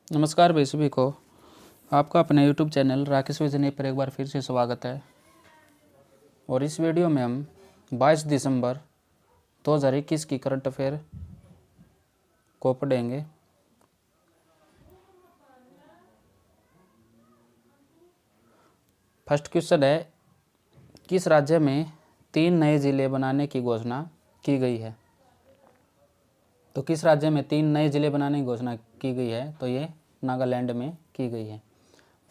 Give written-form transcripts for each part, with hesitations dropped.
नमस्कार भाई सभी को। आपका अपने YouTube चैनल राकेश विजय पर एक बार फिर से स्वागत है। और इस वीडियो में हम 22 दिसंबर 2021 की करंट अफेयर को पढ़ेंगे। फर्स्ट क्वेश्चन है, किस राज्य में 3 नए जिले बनाने की घोषणा की गई है? तो किस राज्य में 3 नए जिले बनाने की घोषणा की गई है? तो ये नागालैंड में की गई है।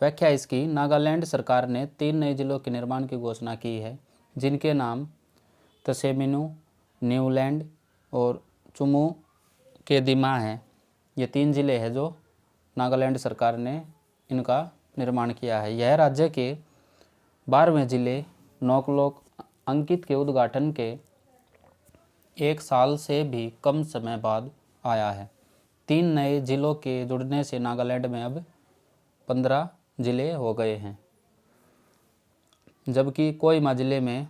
व्याख्या इसकी, नागालैंड सरकार ने 3 नए जिलों के निर्माण की घोषणा की है, जिनके नाम तसेमिनु, न्यूलैंड और चुमू के दिमा हैं। ये 3 जिले हैं जो नागालैंड सरकार ने इनका निर्माण किया है। यह राज्य के 12वें जिले नौकलोक अंकित के उद्घाटन के 1 साल से भी कम समय बाद आया है। 3 नए जिलों के जुड़ने से नागालैंड में अब 15 जिले हो गए हैं, जबकि कोहिमा जिले में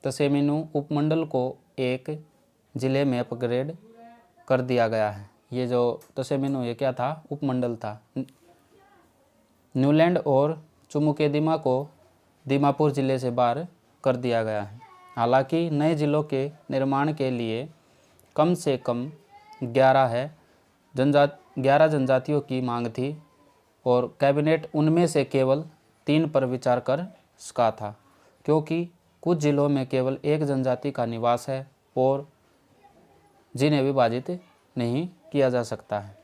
तसेमिनु उपमंडल को एक जिले में अपग्रेड कर दिया गया है। ये जो तसेमिनु ये क्या था? उपमंडल था। न्यूलैंड और चुमुकेदिमा को दीमापुर जिले से बाहर कर दिया गया है। हालांकि नए जिलों के निर्माण के लिए कम से कम 11 जनजातियों की मांग थी और कैबिनेट उनमें से केवल 3 पर विचार कर सका था, क्योंकि कुछ जिलों में केवल एक जनजाति का निवास है और जिन्हें विभाजित नहीं किया जा सकता है।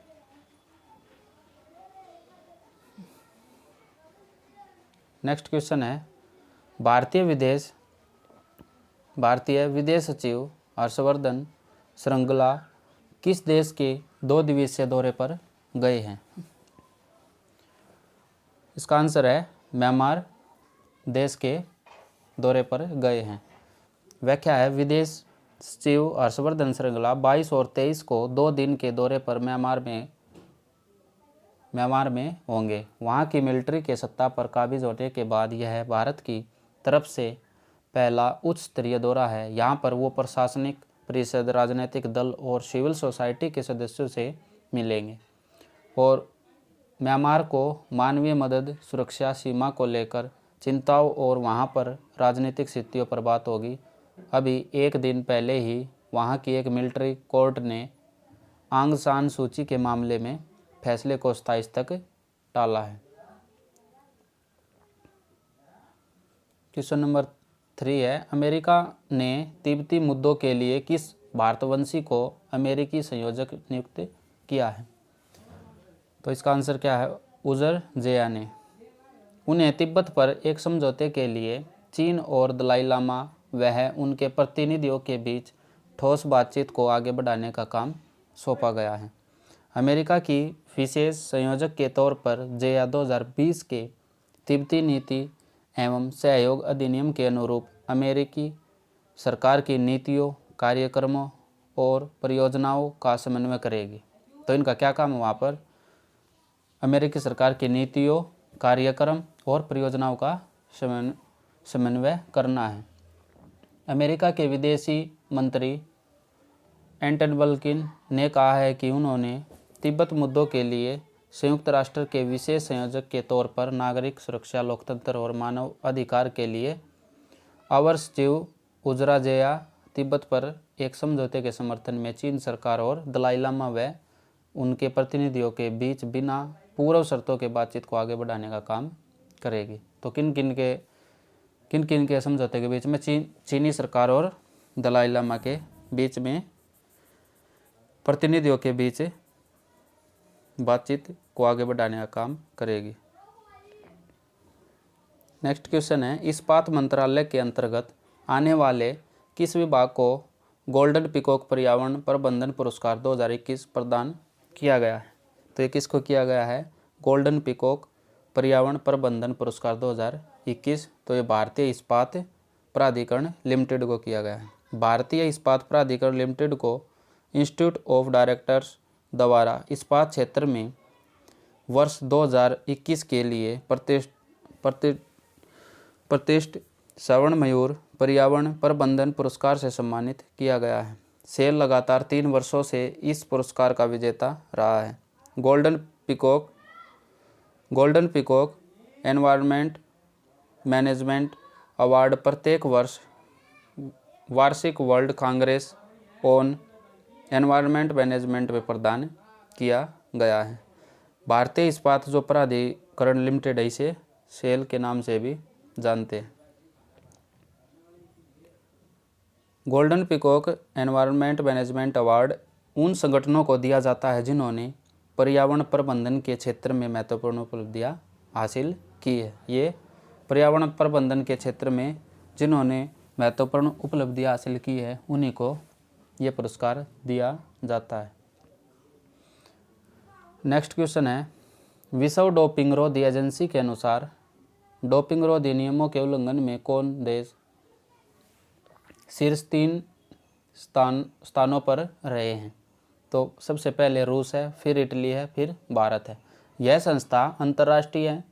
नेक्स्ट क्वेश्चन है, भारतीय विदेश सचिव हर्षवर्धन श्रृंगला किस देश के 2 दिवसीय दौरे पर गए हैं? इसका आंसर है म्यांमार देश के दौरे पर गए हैं। व्याख्या है, विदेश सचिव हर्षवर्धन श्रृंगला 22 और 23 को 2 दिन के दौरे पर म्यांमार में होंगे। वहां की मिलिट्री के सत्ता पर काबिज होने के बाद यह भारत की तरफ से पहला उच्च स्तरीय दौरा है। यहाँ पर वो प्रशासनिक परिषद, राजनीतिक दल और सिविल सोसाइटी के सदस्यों से मिलेंगे और म्यांमार को मानवीय मदद, सुरक्षा, सीमा को लेकर चिंताओं और वहां पर राजनीतिक स्थितियों पर बात होगी। अभी एक दिन पहले ही वहां की एक मिलिट्री कोर्ट ने आंग सान सूची के मामले में फैसले को 27 तक टाला है। क्वेश्चन नंबर 3 है, अमेरिका ने तिब्बती मुद्दों के लिए किस भारतवंशी को अमेरिकी संयोजक नियुक्त किया है? तो इसका आंसर क्या है? उजर जया ने। उन्हें तिब्बत पर एक समझौते के लिए चीन और दलाई लामा वह उनके प्रतिनिधियों के बीच ठोस बातचीत को आगे बढ़ाने का काम सौंपा गया है। अमेरिका की विशेष संयोजक के तौर पर जया 2020 के तिब्बती नीति एवं सहयोग अधिनियम के अनुरूप अमेरिकी सरकार की नीतियों, कार्यक्रमों और परियोजनाओं का समन्वय करेगी। तो इनका क्या काम है? वहाँ पर अमेरिकी सरकार की नीतियों, कार्यक्रम और परियोजनाओं का समन्वय करना है। अमेरिका के विदेशी मंत्री एंटनी ब्लिंकन ने कहा है कि उन्होंने तिब्बत मुद्दों के लिए संयुक्त राष्ट्र के विशेष संयोजक के तौर पर नागरिक सुरक्षा, लोकतंत्र और मानव अधिकार के लिए अवर सचिव उजरा जया तिब्बत पर एक समझौते के समर्थन में चीन सरकार और दलाई लामा व उनके प्रतिनिधियों के बीच बिना पूर्व शर्तों के बातचीत को आगे बढ़ाने का काम करेगी। तो किन किन के समझौते के बीच में? चीनी सरकार और दलाई लामा के बीच में प्रतिनिधियों के बीच बातचीत को आगे बढ़ाने का काम करेगी। नेक्स्ट क्वेश्चन है, इस्पात मंत्रालय के अंतर्गत आने वाले किस विभाग को गोल्डन पीकॉक पर्यावरण प्रबंधन पुरस्कार 2021 प्रदान किया गया है? तो ये किसको किया गया है? गोल्डन पीकॉक पर्यावरण प्रबंधन पुरस्कार 2021। तो ये भारतीय इस्पात प्राधिकरण लिमिटेड को किया गया है। भारतीय इस्पात प्राधिकरण लिमिटेड को इंस्टीट्यूट ऑफ डायरेक्टर्स द्वारा इस्पात क्षेत्र में वर्ष 2021 के लिए प्रतिष्ठित स्वर्ण मयूर पर्यावरण प्रबंधन पुरस्कार से सम्मानित किया गया है। सेल लगातार 3 वर्षों से इस पुरस्कार का विजेता रहा है। Golden peacock environment management award प्रत्येक वर्ष वार्षिक world Congress on environment management में प्रदान किया गया है। भारतीय इस्पात जो प्राधिकरण लिमिटेड है, इसे सेल के नाम से भी जानते हैं। Golden peacock environment management award उन संगठनों को दिया जाता है जिन्होंने पर्यावरण प्रबंधन के क्षेत्र में महत्वपूर्ण उपलब्धियां हासिल की है। ये पर्यावरण प्रबंधन के क्षेत्र में जिन्होंने महत्वपूर्ण उपलब्धियां हासिल की है उन्हीं को ये पुरस्कार दिया जाता है। नेक्स्ट क्वेश्चन है, विश्व डोपिंग रोधी एजेंसी के अनुसार डोपिंग रोधी नियमों के उल्लंघन में कौन देश शीर्ष 3 स्थानों पर रहे हैं? तो सबसे पहले रूस है, फिर इटली है, फिर भारत है। यह संस्था अंतर्राष्ट्रीय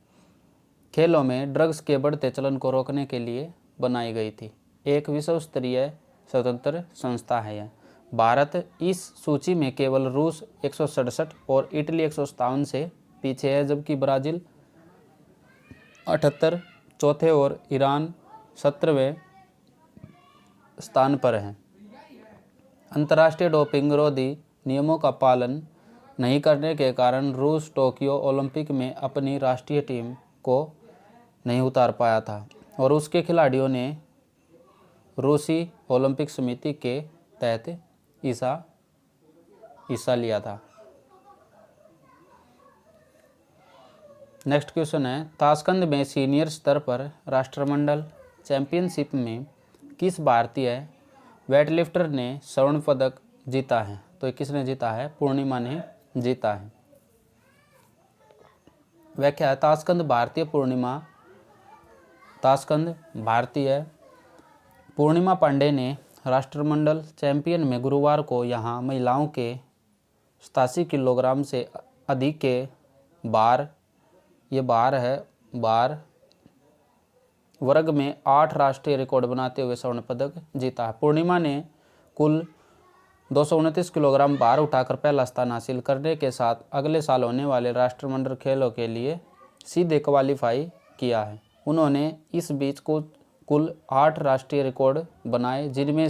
खेलों में ड्रग्स के बढ़ते चलन को रोकने के लिए बनाई गई थी। एक विश्व स्तरीय स्वतंत्र संस्था है यह। भारत इस सूची में केवल रूस 167 और इटली 157 से पीछे है, जबकि ब्राज़ील 78 चौथे और ईरान 17वें स्थान पर है। अंतर्राष्ट्रीय डोपिंग रोधी नियमों का पालन नहीं करने के कारण रूस टोक्यो ओलंपिक में अपनी राष्ट्रीय टीम को नहीं उतार पाया था और उसके खिलाड़ियों ने रूसी ओलंपिक समिति के तहत हिस्सा लिया था। नेक्स्ट क्वेश्चन है, ताशकंद में सीनियर स्तर पर राष्ट्रमंडल चैंपियनशिप में किस भारतीय वेटलिफ्टर ने स्वर्ण पदक जीता है? तो किसने जीता है? पूर्णिमा ने जीता है। व्याख्या है, ताशकंद भारतीय पूर्णिमा पांडे ने राष्ट्रमंडल चैंपियन में गुरुवार को यहां महिलाओं के 87 किलोग्राम से अधिक के बार वर्ग में 8 राष्ट्रीय रिकॉर्ड बनाते हुए स्वर्ण पदक जीता है। पूर्णिमा ने कुल 229 किलोग्राम भार उठाकर पहला स्थान हासिल करने के साथ अगले साल होने वाले राष्ट्रमंडल खेलों के लिए सीधे क्वालीफाई किया है। उन्होंने इस बीच कुल 8 राष्ट्रीय रिकॉर्ड बनाए, जिनमें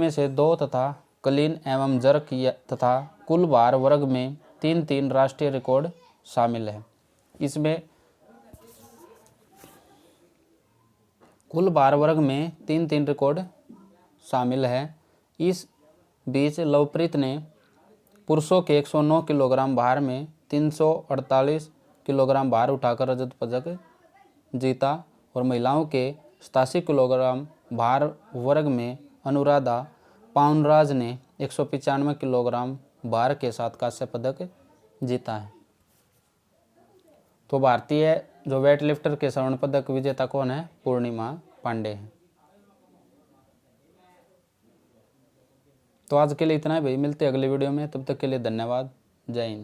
से दो तथा क्लीन एवं जर्क तथा कुल भार वर्ग में 3 राष्ट्रीय रिकॉर्ड शामिल है। इसमें कुल भार वर्ग में 3 रिकॉर्ड शामिल है। इस बीच लवप्रीत ने पुरुषों के 109 किलोग्राम भार में 348 किलोग्राम भार उठाकर रजत पदक जीता और महिलाओं के 87 किलोग्राम भार वर्ग में अनुराधा पाउनराज ने 195 किलोग्राम भार के साथ कांस्य पदक जीता है। तो भारतीय जो वेट लिफ्टर के स्वर्ण पदक विजेता कौन है? पूर्णिमा पांडे है। तो आज के लिए इतना है भाई, मिलते हैं अगले वीडियो में, तब तक के लिए धन्यवाद, जय हिंद।